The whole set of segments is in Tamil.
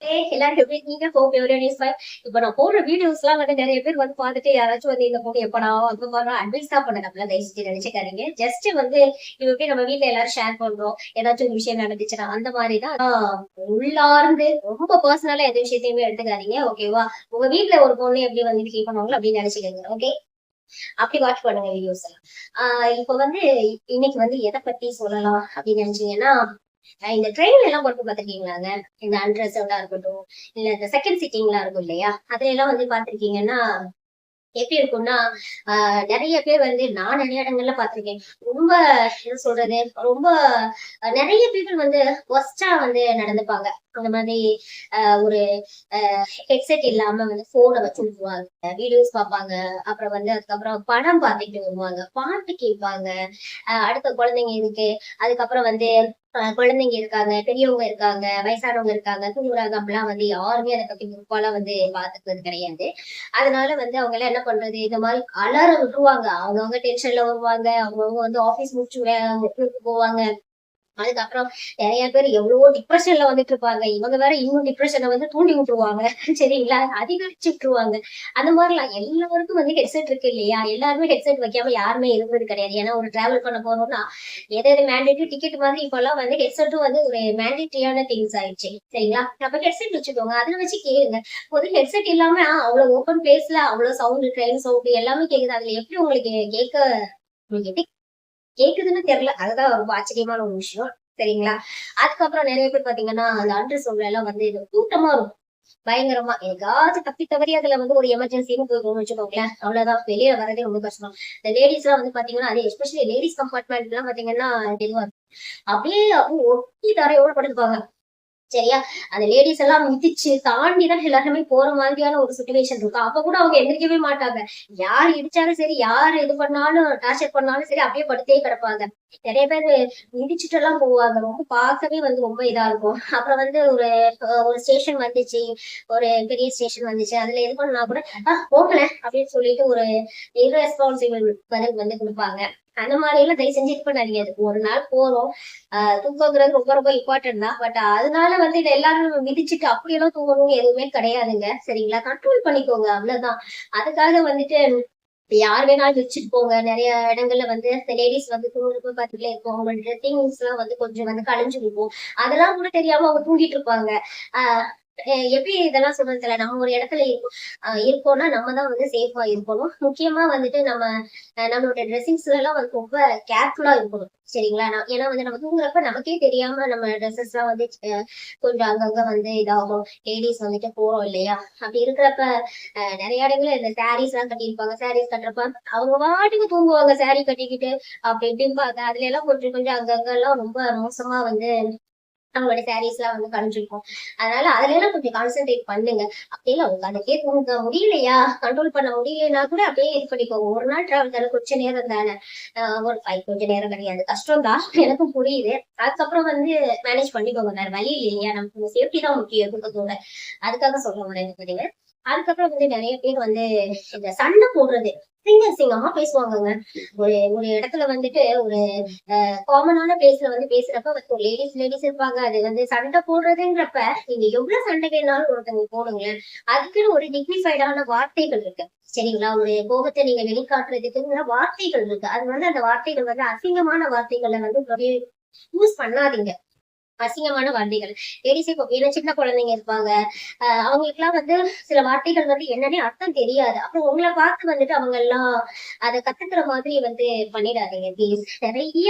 எல்லாரும் எப்படி இருக்கீங்க? Hope everyone is fine. இப்ப நான் போடுற வீடியோஸ்லாம் வந்து நெறைய பேர் வந்து பார்த்துட்டு யாராச்சும் வந்து இந்த பொண்ணு எப்படா அந்த மாதிரிலாம் அட்வைஸ் தான் பண்ண நம்மள தயவு செஞ்சு நினைச்சுக்காதீங்க. ஜஸ்ட் வந்து இப்ப எப்படி நம்ம வீட்ல எல்லாரும் ஷேர் பண்றோம். ஏதாச்சும் ஒரு விஷயம் நடந்துச்சுன்னா அந்த மாதிரி தான் உள்ளார்ந்து ரொம்ப பர்சனலா எந்த விஷயத்தையுமே எடுத்துக்காதீங்க. ஓகேவா? உங்க வீட்ல ஒரு பொண்ணு எப்படி வந்து ஃபீல் பண்ணுவாங்களோ அப்படின்னு நினைச்சுக்கோங்க. ஓகே? அப்படி வாட்ச் பண்ணுங்க வீடியோஸ் எல்லாம். இப்ப வந்து இன்னைக்கு வந்து எதை பத்தி சொல்லலாம் அப்படின்னு நினைச்சீங்கன்னா இந்த ட்ரெயின்ல எல்லாம் பொறுத்து பாத்திருக்கீங்களாங்க? இந்த அன்ரிசர்வ்டா இருக்கட்டும், இல்ல இந்த செகண்ட் சீட்டிங்லாம் இருக்கும் இல்லையா? அதுல எல்லாம் வந்து பாத்திருக்கீங்கன்னா எப்படி இருக்கும்னா, நெறைய பேர் வந்து நான் நெறைய இடங்கள்ல பார்த்துருக்கேன். ரொம்ப என்ன சொல்றது? ரொம்ப நெறைய பீப்பிள் வந்து வொர்ஸ்ட்டா வந்து நடந்துப்பாங்க. அந்த மாதிரி ஒரு ஹெட்செட் இல்லாம வந்து ஃபோன வச்சு விட்டுருவாங்க. வீடியோஸ் பார்ப்பாங்க. அப்புறம் வந்து அதுக்கப்புறம் படம் பார்த்துட்டு வருவாங்க. பாட்டு கேட்பாங்க. அடுத்த குழந்தைங்க இருக்கு. அதுக்கப்புறம் வந்து குழந்தைங்க இருக்காங்க, பெரியவங்க இருக்காங்க, வயசானவங்க இருக்காங்க, தூங்குறாங்க அப்படிலாம் வந்து யாருமே அத பத்தி பொறுப்பாலாம் வந்து பார்த்துக்கிறது கிடையாது. அதனால வந்து அவங்க எல்லாம் என்ன பண்றது, இந்த மாதிரி அலாரம் விட்டுருவாங்க. அவங்கவங்க டென்ஷன்ல வருவாங்க. அவங்கவங்க வந்து ஆபீஸ் முடிச்சு ஊருக்கு போவாங்க. அதுக்கப்புறம் நெறைய பேர் எவ்வளவோ டிப்ரஷன்ல வந்துட்டு இருப்பாங்க. இவங்க வேற இன்னும் டிப்ரஷன வந்து தூண்டி விட்டுருவாங்க. சரிங்களா? அதிகரிச்சு விட்டுருவாங்க. அந்த மாதிரிலாம் எல்லாருக்கும் வந்து ஹெட்செட் இருக்கு இல்லையா? எல்லாருமே ஹெட்செட் வைக்காம யாருமே இருந்தது கிடையாது. ஏன்னா ஒரு டிராவல் பண்ண போறோம்னா, எது எது மேண்டேட்டரி டிக்கெட் மாதிரி இப்பல்லாம் வந்து ஹெட்செட்டும் வந்து ஒரு மேண்டேட்டரியான திங்ஸ் ஆயிடுச்சு. சரிங்களா? அப்ப ஹெட்செட் வச்சுக்கோங்க. அதுல வச்சு கேளுங்க. ஒரு ஹெட்செட் இல்லாம அவ்வளவு ஓப்பன் பிளேஸ்ல அவ்வளவு சவுண்ட், ட்ரெயின் சவுண்ட் எல்லாமே கேக்குது. அதுல எப்படி உங்களுக்கு கேட்க உங்களுக்கு எப்படி கேக்குதுன்னு தெரியல. அதுதான் ரொம்ப ஆச்சரியமான ஒரு விஷயம். சரிங்களா? அதுக்கப்புறம் நெறைய பேர் பாத்தீங்கன்னா, அந்த அன்ரிசர்வ்ட்ல எல்லாம் வந்து இது கூட்டமா இருக்கும். பயங்கரமா. எங்காச்சும் தப்பி தவறி அதுல வந்து ஒரு எமர்ஜென்சின்னு போகும்னு வச்சுக்கோங்களேன். அவ்வளவுதான். வெளிய வரதே ரொம்ப கஷ்டம். இந்த லேடீஸ்லாம் வந்து பாத்தீங்கன்னா, அது எஸ்பெஷலி லேடீஸ் கம்பார்ட்மெண்ட்லாம் பாத்தீங்கன்னா, இதுவா இருக்கும். அப்படியே ஒட்டி தரையோட படுத்துப்பாங்க. சரியா? அந்த லேடீஸ் எல்லாம் மிதிச்சு தாண்டி தான் எல்லாருமே போற மாதிரியான ஒரு சிச்சுவேஷன் இருக்கும். அப்ப கூட அவங்க எந்திரிக்கவே மாட்டாங்க. யார் இடிச்சாலும் சரி, யார் இது பண்ணாலும் டார்ச்சர் பண்ணாலும் சரி, அப்படியே படுத்தே கிடப்பாங்க. நெறைய பேரு மிதிச்சுட்டு எல்லாம் போவாங்க. ரொம்ப பார்க்கவே வந்து ரொம்ப இதா இருக்கும். அப்புறம் வந்து ஒரு ஸ்டேஷன் வந்துச்சு. ஒரு பெரிய ஸ்டேஷன் வந்துச்சு. அதுல இது பண்ணா கூட, போங்களேன்" அப்படின்னு சொல்லிட்டு ஒரு இர்ரெஸ்பான்சிபிள் பதில் வந்து குடுப்பாங்க. அந்த மாரி எல்லாம் தயவு செஞ்சு இது பண்ணாதீங்க. ஒரு நாள் போறோம். தூக்கங்கிறது ரொம்ப ரொம்ப இம்பார்ட்டன்ட் தான். பட் அதனால வந்து இத எல்லாரும் மிதிச்சுட்டு அப்படியெல்லாம் தூங்கணும்னு எதுவுமே கிடையாதுங்க. சரிங்களா? கண்ட்ரோல் பண்ணிக்கோங்க அவ்வளவுதான். அதுக்காக வந்துட்டு யார் வேணாலும் மிதிச்சுட்டு போங்க. நெறைய இடங்கள்ல வந்து லேடீஸ் வந்து தூங்குறப்ப பாத்துட்டே இருப்போம். அவங்களோட ட்ரெஸ்ஸிங்ஸ்லாம் வந்து கொஞ்சம் வந்து கலைஞ்சு இருக்கும். அதெல்லாம் கூட தெரியாம அவங்க தூங்கிட்டு இருப்பாங்க. ஆ எப்படி இதெல்லாம் சொல்றது தெரியல. நம்ம ஒரு இடத்துல இருக்கோம்னா நம்ம தான் வந்து சேஃபா இருக்கணும். முக்கியமா வந்துட்டு நம்மளோட ட்ரெஸ்ஸிங்ஸ்ல எல்லாம் வந்து ரொம்ப கேர்ஃபுல்லா இருக்கணும். சரிங்களா? ஏன்னா வந்து நம்ம தூங்குறப்ப நமக்கே தெரியாம நம்ம ட்ரெஸ்ஸஸ் எல்லாம் வந்து கொஞ்சம் அங்கங்க வந்து இதாகும். லேடீஸ் வந்துட்டு போறோம் இல்லையா? அப்படி இருக்கிறப்ப நெறைய இடங்கள்ல இந்த சாரீஸ் எல்லாம் கட்டியிருப்பாங்க. சாரீஸ் கட்டுறப்ப அவங்க பாட்டுக்கு தூங்குவாங்க சாரீ கட்டிக்கிட்டு. அப்படி இப்படிம்பாங்க. அதுல எல்லாம் கொஞ்சம் கொஞ்சம் அங்கங்க எல்லாம் ரொம்ப மோசமா வந்து அவங்களோட சாரீஸ்லாம் வந்து கலைஞ்சிருக்கும். அதனால அதுல எல்லாம் கொஞ்சம் கான்சென்ட்ரேட் பண்ணுங்க. அப்படி இல்ல உங்களுக்கு அதுக்கே தூங்க முடியலையா? கண்ட்ரோல் பண்ண முடியலைன்னா கூட அப்படியே இது பண்ணிக்கோங்க. ஒரு நாள் டிராவல் தானே, கொஞ்ச நேரம் தானே. ஒரு கொஞ்ச நேரம் கிடையாது. கஷ்டம் தான். எனக்கும் புரியுது. அதுக்கப்புறம் வந்து மேனேஜ் பண்ணிக்கோங்க. வேற வழி இல்லையா? நமக்கு சேஃப்டி தான் முக்கியம் தூக்கத்தோட. அதுக்காக சொல்ல முடியாது. அதுக்கப்புறம் வந்து நெறைய பேர் வந்து இந்த சண்டை போடுறது. அசிங்கமா பேசுவாங்கங்க. ஒரு ஒரு இடத்துல வந்துட்டு ஒரு காமனான பிளேஸ்ல வந்து பேசுறப்ப வந்து லேடிஸ் லேடிஸ் இருப்பாங்க. அது வந்து சண்டை போடுறதுன்றப்ப நீங்க எவ்வளவு சண்டை வேணாலும் ஒருத்தவங்க போடுங்களேன். அதுக்குன்னு ஒரு டிக்னிஃபைடான வார்த்தைகள் இருக்கு. சரிங்களா? ஒரு கோபத்தை நீங்க வெளிக்காட்டுறதுக்குங்கிற வார்த்தைகள் இருக்கு. அது வந்து அந்த வார்த்தைகள் வந்து அசிங்கமான வார்த்தைகளை வந்து யூஸ் பண்ணாதீங்க. அசிங்கமான வார்த்தைகள். லேடிஸே இப்போ ஏன்னா சின்ன குழந்தைங்க இருப்பாங்க. அவங்களுக்குலாம் வந்து சில வார்த்தைகள் வந்து என்னன்னே அர்த்தம் தெரியாது. அப்புறம் உங்கள பார்த்து வந்துட்டு அவங்க எல்லாம் அத கத்துக்கிற மாதிரி வந்து பண்ணிடாதீங்க ப்ளீஸ். நெறைய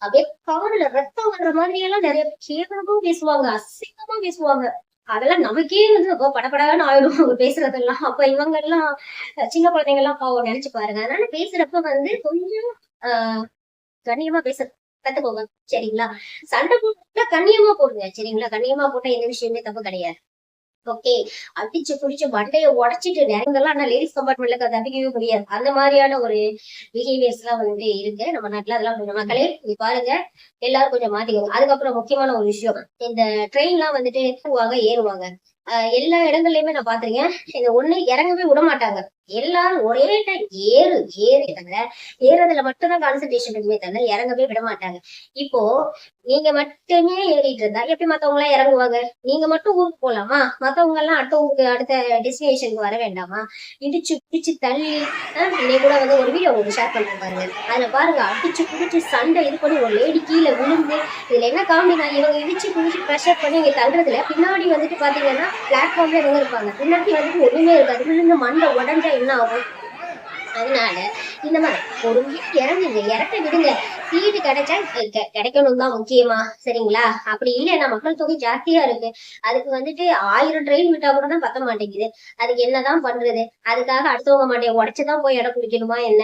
அப்படியே காதுல ரத்தம் வர்ற மாதிரி எல்லாம் நெறைய கேவலமா பேசுவாங்க. அசிங்கமா பேசுவாங்க. அதெல்லாம் நமக்கே வந்து அப்ப படபடன்னு ஆயிடும் அவங்க பேசுறதெல்லாம். அப்ப இவங்க எல்லாம் சின்ன குழந்தைங்க எல்லாம் பாவம் நெனச்சு பாருங்க. அதனால பேசுறப்ப வந்து கொஞ்சம் அ கண்ணியமா பேச கத்துக்கோங்க. சரிங்களா? சண்டை போட்டா கண்ணியமா போடுங்க. சரிங்களா? கண்ணியமா போட்டா எந்த விஷயமே தப்பு கிடையாது. ஓகே. அடிச்சு புடிச்சு மண்டைய உடைச்சிட்டு நேரங்கள்லாம் ஆனா லேடீஸ் கம்பார்ட்மெண்ட்ல தப்பிக்கவே முடியாது. அந்த மாதிரியான ஒரு பிஹேவியர்ஸ் எல்லாம் வந்து இருக்கு. நம்ம நாட்டுல அதெல்லாம் கொஞ்சம் மக்களே நீங்க பாருங்க. எல்லாரும் கொஞ்சம் மாத்திக்கோங்க. அதுக்கப்புறம் முக்கியமான ஒரு விஷயம். இந்த ட்ரெயின்லாம் வந்துட்டு போவாங்க, ஏறுவாங்க. எல்லா இடங்கள்லயுமே நான் பாத்திருக்கேன். இத ஒண்ணு இறங்கவே விட மாட்டாங்க. எல்லாரும் ஒரே டைம் ஏறு ஏறு தவிர ஏறதுல மட்டும் தான் கான்சன்ட்ரேஷன் இருக்குமே தவிர இறங்கவே விட மாட்டாங்க. இப்போ நீங்க மட்டுமே ஏறிட்டு இருந்தா எப்படி மத்தவங்க எல்லாம் இறங்குவாங்க? நீங்க மட்டும் ஊருக்கு போலாமா? மத்தவங்க எல்லாம் அடுத்த ஊருக்கு அடுத்த டெஸ்டினேஷனுக்கு வர வேண்டாமா? இடிச்சு பிடிச்சு தள்ளி இன்னைக்கு கூட வந்து ஒரு வீடியோ உங்களுக்கு ஷேர் பண்றேன் பாருங்க. அதுல பாருங்க அடிச்சு பிடிச்சு சண்டை இது பண்ணி ஒரு லேடி கீழே விழுந்து இதுல என்ன காமெடினா இவங்க இடிச்சு பிடிச்சு ப்ரெஷர் பண்ணி இங்க தள்ளுறதுல பின்னாடி வந்துட்டு பாத்தீங்கன்னா பிளாட்ஃபார்ம்ல இவங்க இருப்பாங்க. பின்னாடி வந்துட்டு ஒண்ணுமே இருக்காது. விழுந்து மண்டை உடஞ்சா என்ன ஆகும்? அதனால இந்த மாதிரி பொறுமையா இறங்குங்க, இறக்க விடுங்க. சீட்டு கிடைச்சா கிடைக்கணும் தான் முக்கியமா, சரிங்களா? அப்படி இல்லைன்னா மக்கள் தொகை ஜாஸ்தியா இருக்கு. அதுக்கு வந்துட்டு 1000 ட்ரெயின் விட்டா கூட தான் பத்த மாட்டேங்குது. அதுக்கு என்னதான் பண்றது? அதுக்காக அடுத்தவங்க மாட்டையை உடைச்சுதான் போய் இடம் குடிக்கணுமா என்ன?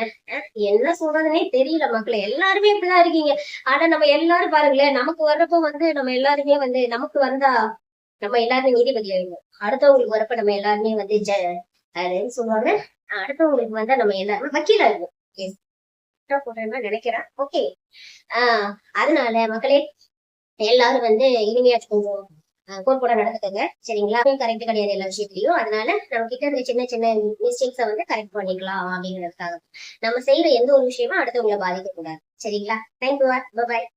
என்ன சொல்றதுன்னே தெரியல மக்களே. எல்லாருமே இப்படிதான் இருக்கீங்க. ஆனா நம்ம எல்லாரும் பாருங்களேன், நமக்கு வர்றப்போ வந்து நம்ம எல்லாருமே வந்து நமக்கு வந்தா நம்ம எல்லாருமே நீதிபதி ஆயிடுவோம். அடுத்தவங்களுக்கு வரப்ப நம்ம எல்லாருமே வந்து அதுன்னு சொல்லுவாங்க. அடுத்தவங்களுக்கு வந்தா நம்ம எல்லாருமே வக்கீலா இருக்கும். போடுறேன்னு நினைக்கிறேன். ஓகே. அதனால மக்களே எல்லாரும் வந்து இனிமையா கொஞ்சம் கோட்போட நடந்துக்கங்க, சரிங்களா? கரெக்ட் கிடையாது எல்லா விஷயத்துலயும். அதனால நம்ம கிட்ட இருக்க சின்ன சின்ன மிஸ்டேக்ஸை வந்து கரெக்ட் பண்ணிக்கலாம் அப்படிங்கிறதுக்காக நம்ம செய்யற எந்த ஒரு விஷயமும் அடுத்தவங்களை பாதிக்க கூடாது, சரிங்களா? தேங்க்யூ. பாய்.